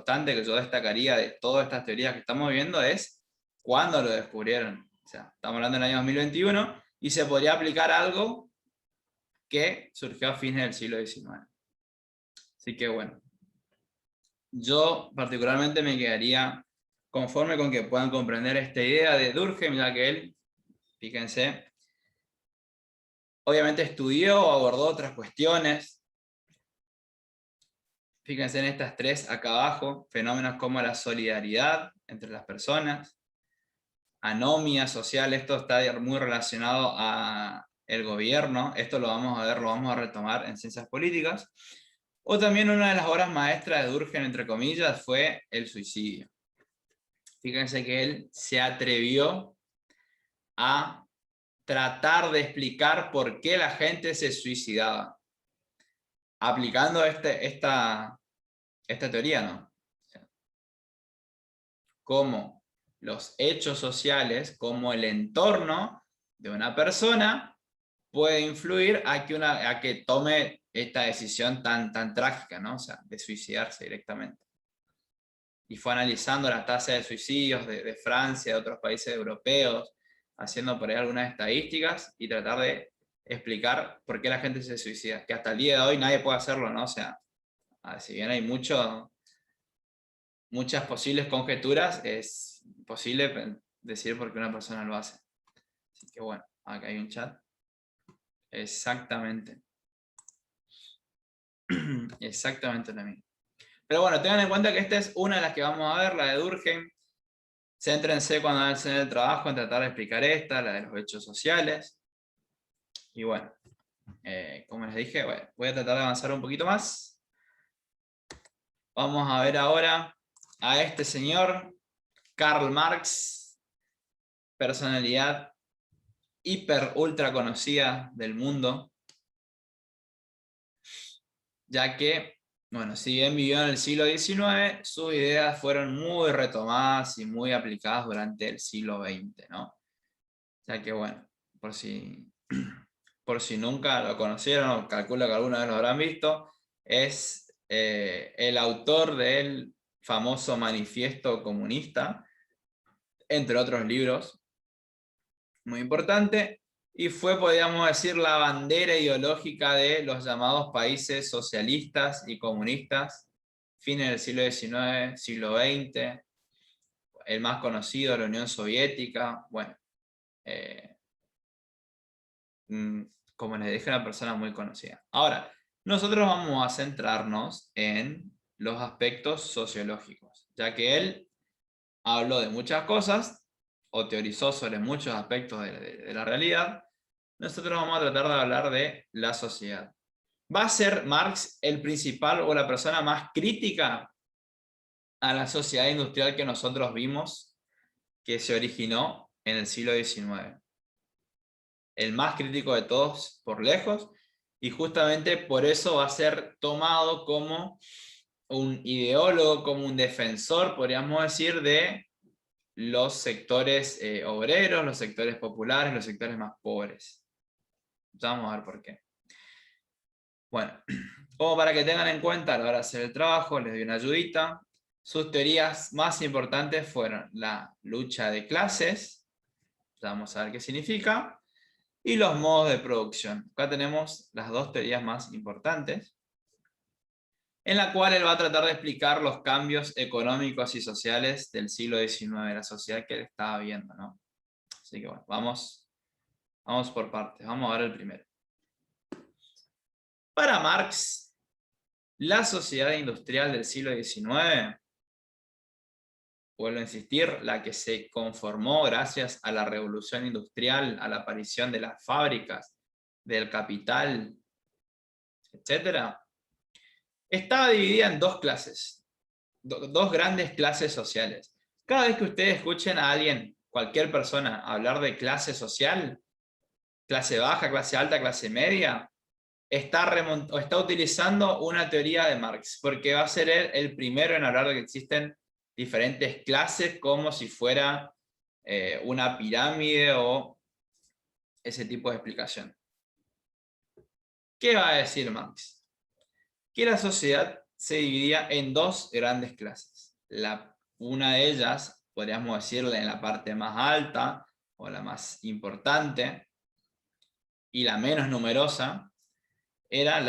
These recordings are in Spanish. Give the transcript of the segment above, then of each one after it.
importante que yo destacaría de todas estas teorías que estamos viendo es cuándo lo descubrieron. O sea, estamos hablando del año 2021 y se podría aplicar algo que surgió a fines del siglo XIX. Así que bueno, yo particularmente me quedaría conforme con que puedan comprender esta idea de Durkheim, ya que él, fíjense, obviamente estudió o abordó otras cuestiones. Fíjense en estas tres acá abajo, fenómenos como la solidaridad entre las personas, anomia social, esto está muy relacionado a el gobierno, esto lo vamos a ver, lo vamos a retomar en ciencias políticas, o también una de las obras maestras de Durkheim, entre comillas, fue el suicidio. Fíjense que él se atrevió a tratar de explicar por qué la gente se suicidaba, aplicando esta teoría, ¿no? Cómo los hechos sociales, como el entorno de una persona puede influir a que tome esta decisión tan trágica, ¿no? O sea, de suicidarse directamente. Y fue analizando la tasa de suicidios de Francia, de otros países europeos, haciendo por ahí algunas estadísticas y tratar de explicar por qué la gente se suicida, que hasta el día de hoy nadie puede hacerlo, ¿no? O sea, si bien hay muchas posibles conjeturas, es imposible decir por qué una persona lo hace. Así que bueno, acá hay un chat. Exactamente. Exactamente lo mismo. Pero bueno, tengan en cuenta que esta es una de las que vamos a ver, la de Durkheim. Céntrense cuando hacen el trabajo en tratar de explicar esta, la de los hechos sociales. Y bueno, como les dije, bueno, voy a tratar de avanzar un poquito más. Vamos a ver ahora a este señor, Karl Marx, personalidad hiper ultra conocida del mundo, ya que, bueno, si bien vivió en el siglo XIX, sus ideas fueron muy retomadas y muy aplicadas durante el siglo XX, ¿no? Ya que, bueno, por si nunca lo conocieron, calculo que alguna vez lo habrán visto, es el autor del famoso Manifiesto Comunista, entre otros libros, muy importante, y fue, podríamos decir, la bandera ideológica de los llamados países socialistas y comunistas, fines del siglo XIX, siglo XX, el más conocido, la Unión Soviética, bueno, como les dije, una persona muy conocida. Ahora, nosotros vamos a centrarnos en los aspectos sociológicos, ya que él habló de muchas cosas, o teorizó sobre muchos aspectos de la realidad. Nosotros vamos a tratar de hablar de la sociedad. ¿Va a ser Marx el principal o la persona más crítica a la sociedad industrial que nosotros vimos que se originó en el siglo XIX? El más crítico de todos por lejos, y justamente por eso va a ser tomado como un ideólogo, como un defensor, podríamos decir, de los sectores obreros, los sectores populares, los sectores más pobres. Ya vamos a ver por qué. Bueno, como para que tengan en cuenta a la hora de hacer el trabajo, les doy una ayudita. Sus teorías más importantes fueron la lucha de clases, ya vamos a ver qué significa, y los modos de producción. Acá tenemos las dos teorías más importantes, en la cual él va a tratar de explicar los cambios económicos y sociales del siglo XIX, la sociedad que él estaba viendo, ¿no? Así que bueno, vamos por partes, vamos a ver el primero. Para Marx, la sociedad industrial del siglo XIX, vuelvo a insistir, la que se conformó gracias a la revolución industrial, a la aparición de las fábricas, del capital, etc., estaba dividida en dos clases, dos grandes clases sociales. Cada vez que ustedes escuchen a alguien, cualquier persona, hablar de clase social, clase baja, clase alta, clase media, está utilizando una teoría de Marx, porque va a ser él el primero en hablar de que existen diferentes clases como si fuera una pirámide o ese tipo de explicación. ¿Qué va a decir Marx? Que la sociedad se dividía en dos grandes clases. Una de ellas, podríamos decirle en la parte más alta, o la más importante, y la menos numerosa, eran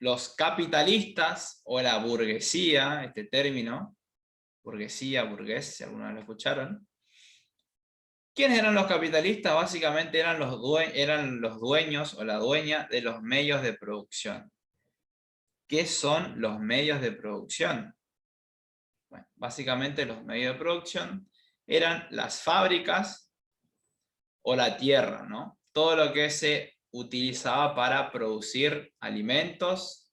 los capitalistas, o la burguesía, este término, burguesía, burgués, si alguna vez lo escucharon. ¿Quiénes eran los capitalistas? Básicamente eran los dueños o la dueña de los medios de producción. ¿Qué son los medios de producción? Bueno, básicamente los medios de producción eran las fábricas o la tierra, ¿no? Todo lo que se utilizaba para producir alimentos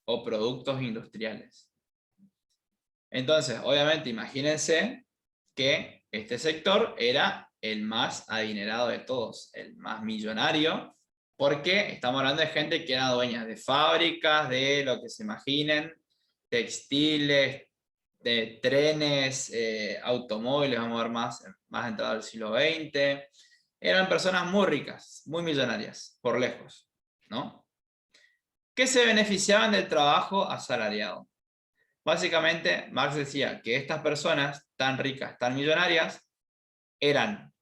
o productos industriales. Entonces, obviamente, imagínense que este sector era el más adinerado de todos, el más millonario, porque estamos hablando de gente que era dueña de fábricas, de lo que se imaginen, textiles, de trenes, automóviles, vamos a ver más entrado al siglo XX. Eran personas muy ricas, muy millonarias, por lejos, ¿no? Que se beneficiaban del trabajo asalariado. Básicamente, Marx decía que estas personas tan ricas, tan millonarias, eran,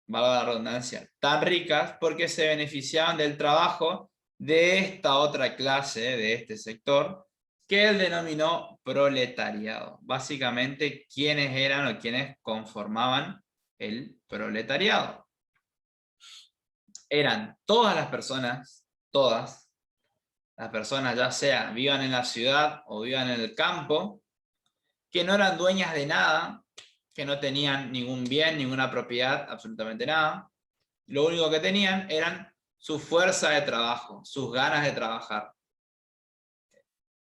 valga la redundancia, tan ricas porque se beneficiaban del trabajo de esta otra clase, de este sector, que él denominó proletariado. Básicamente, ¿quiénes eran o quiénes conformaban el proletariado? Eran todas las personas, todas las personas, ya sea vivan en la ciudad o vivan en el campo, que no eran dueñas de nada, que no tenían ningún bien, ninguna propiedad, absolutamente nada. Lo único que tenían eran su fuerza de trabajo, sus ganas de trabajar.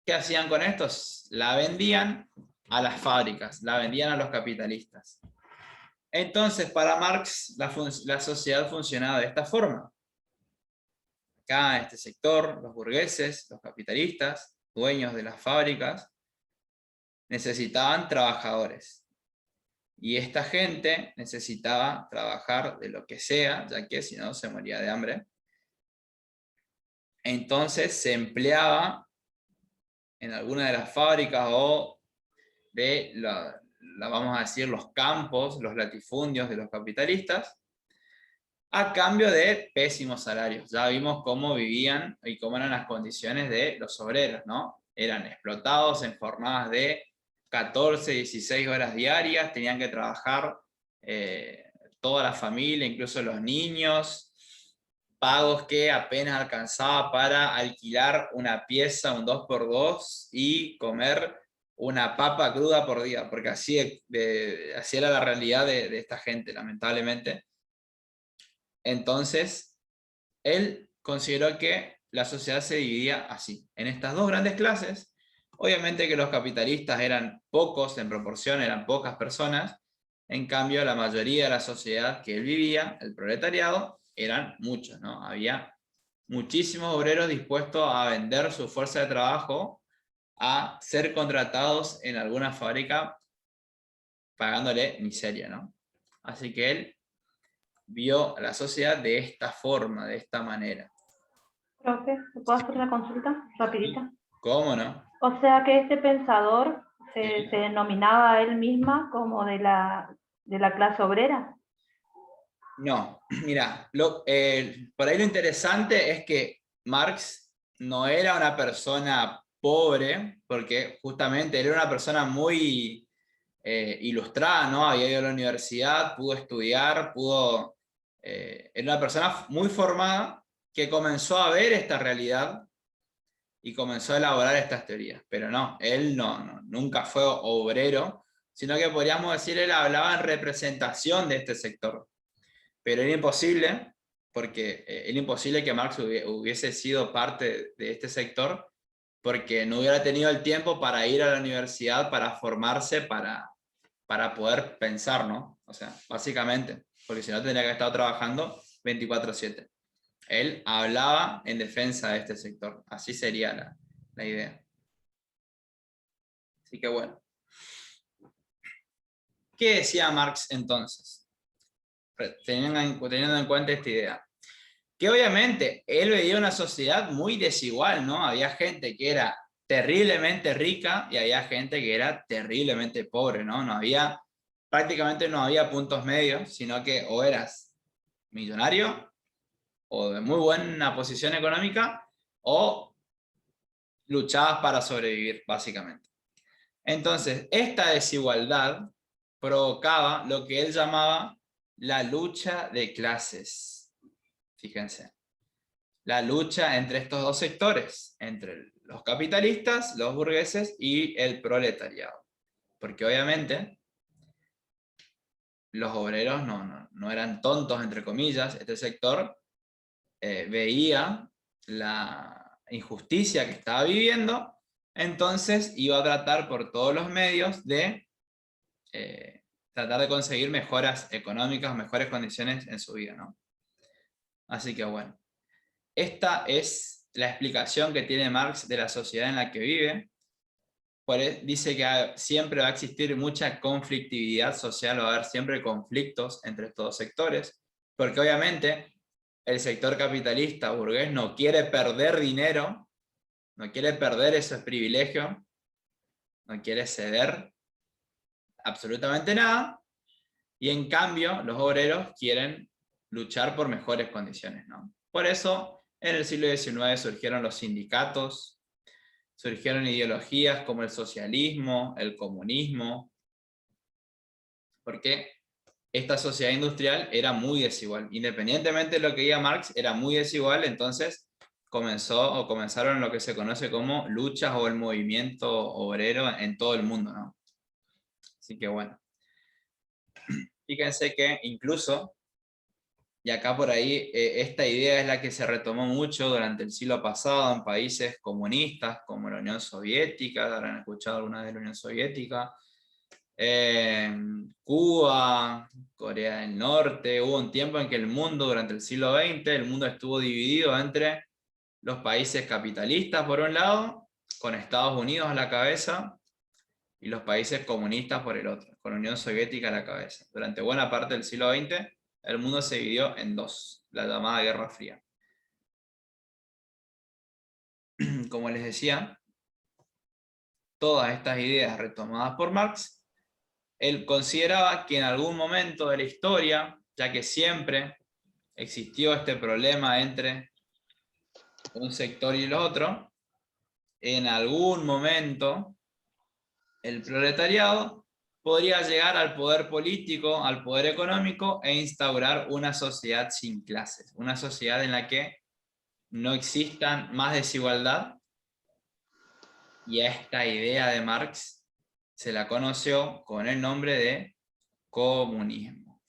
¿Qué hacían con estos? La vendían a las fábricas, la vendían a los capitalistas. Entonces, para Marx, la sociedad funcionaba de esta forma. Acá en este sector, los burgueses, los capitalistas, dueños de las fábricas, necesitaban trabajadores. Y esta gente necesitaba trabajar de lo que sea, ya que si no se moría de hambre. Entonces se empleaba en alguna de las fábricas o de vamos a decir, los campos, los latifundios de los capitalistas, a cambio de pésimos salarios. Ya vimos cómo vivían y cómo eran las condiciones de los obreros, ¿no? Eran explotados en jornadas de 14, 16 horas diarias, tenían que trabajar toda la familia, incluso los niños, pagos que apenas alcanzaba para alquilar una pieza, un 2x2, y comer una papa cruda por día, porque así era la realidad de esta gente, lamentablemente. Entonces, él consideró que la sociedad se dividía así, en estas dos grandes clases. Obviamente que los capitalistas eran pocos en proporción, eran pocas personas. En cambio, la mayoría de la sociedad que él vivía, el proletariado, eran muchos, ¿no? Había muchísimos obreros dispuestos a vender su fuerza de trabajo, a ser contratados en alguna fábrica pagándole miseria, ¿no? Así que él vio a la sociedad de esta forma, de esta manera. Profe, ¿te puedo hacer una consulta rapidita? ¿Cómo no? O sea que este pensador Sí. se denominaba a él misma como de la clase obrera. No, mira, por ahí lo interesante es que Marx no era una persona pobre, porque justamente él era una persona muy ilustrada, ¿no? Había ido a la universidad, pudo estudiar, era una persona muy formada que comenzó a ver esta realidad y comenzó a elaborar estas teorías. Pero no, él nunca fue obrero, sino que podríamos decir, él hablaba en representación de este sector. Pero era imposible, porque era imposible que Marx hubiese sido parte de este sector, porque no hubiera tenido el tiempo para ir a la universidad, para formarse, para poder pensar, ¿no? O sea, básicamente, porque si no tendría que estar trabajando 24/7. Él hablaba en defensa de este sector, así sería la idea. Así que bueno. ¿Qué decía Marx entonces? Teniendo en cuenta esta idea. que obviamente él veía una sociedad muy desigual, ¿no? Había gente que era terriblemente rica y había gente que era terriblemente pobre, ¿no? Prácticamente no había puntos medios, sino que o eras millonario o de muy buena posición económica o luchabas para sobrevivir, básicamente. Entonces, esta desigualdad provocaba lo que él llamaba la lucha de clases. Fíjense, la lucha entre estos dos sectores, entre los capitalistas, los burgueses y el proletariado. Porque obviamente los obreros no eran tontos, entre comillas. Este sector veía la injusticia que estaba viviendo, entonces iba a tratar por todos los medios de tratar de conseguir mejoras económicas, mejores condiciones en su vida, ¿no? Así que bueno, esta es la explicación que tiene Marx de la sociedad en la que vive. Dice que siempre va a existir mucha conflictividad social, va a haber siempre conflictos entre estos dos sectores, porque obviamente el sector capitalista burgués no quiere perder dinero, no quiere perder esos privilegios, no quiere ceder absolutamente nada, y en cambio los obreros quieren luchar por mejores condiciones, ¿no? Por eso en el siglo XIX surgieron los sindicatos, surgieron ideologías como el socialismo, el comunismo, porque esta sociedad industrial era muy desigual. Independientemente de lo que diga Marx, era muy desigual, entonces comenzaron lo que se conoce como luchas o el movimiento obrero en todo el mundo, ¿no? Así que bueno. Fíjense que incluso, y acá por ahí, esta idea es la que se retomó mucho durante el siglo pasado en países comunistas como la Unión Soviética, habrán escuchado alguna vez de la Unión Soviética, Cuba, Corea del Norte. Hubo un tiempo en que el mundo, durante el siglo XX, el mundo estuvo dividido entre los países capitalistas por un lado, con Estados Unidos a la cabeza, y los países comunistas por el otro, con la Unión Soviética a la cabeza. Durante buena parte del siglo XX, el mundo se dividió en dos, la llamada Guerra Fría. Como les decía, todas estas ideas retomadas por Marx, él consideraba que en algún momento de la historia, ya que siempre existió este problema entre un sector y el otro, en algún momento el proletariado podría llegar al poder político, al poder económico e instaurar una sociedad sin clases, una sociedad en la que no existan más desigualdad, y a esta idea de Marx se la conoció con el nombre de comunismo.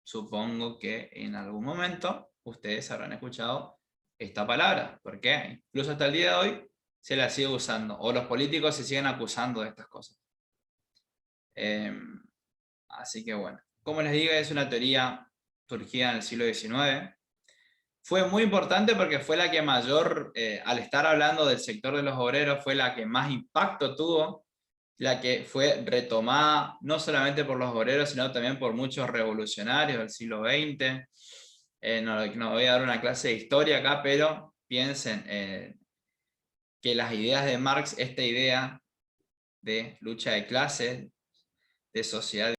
Supongo que en algún momento ustedes habrán escuchado esta palabra, porque incluso hasta el día de hoy se la sigue usando, o los políticos se siguen acusando de estas cosas. Así que bueno, como les digo, es una teoría surgida en el siglo XIX. Fue muy importante porque fue la que mayor, al estar hablando del sector de los obreros, fue la que más impacto tuvo, la que fue retomada no solamente por los obreros, sino también por muchos revolucionarios del siglo XX. No voy a dar una clase de historia acá, pero piensen que las ideas de Marx, esta idea de lucha de clases, de sociedad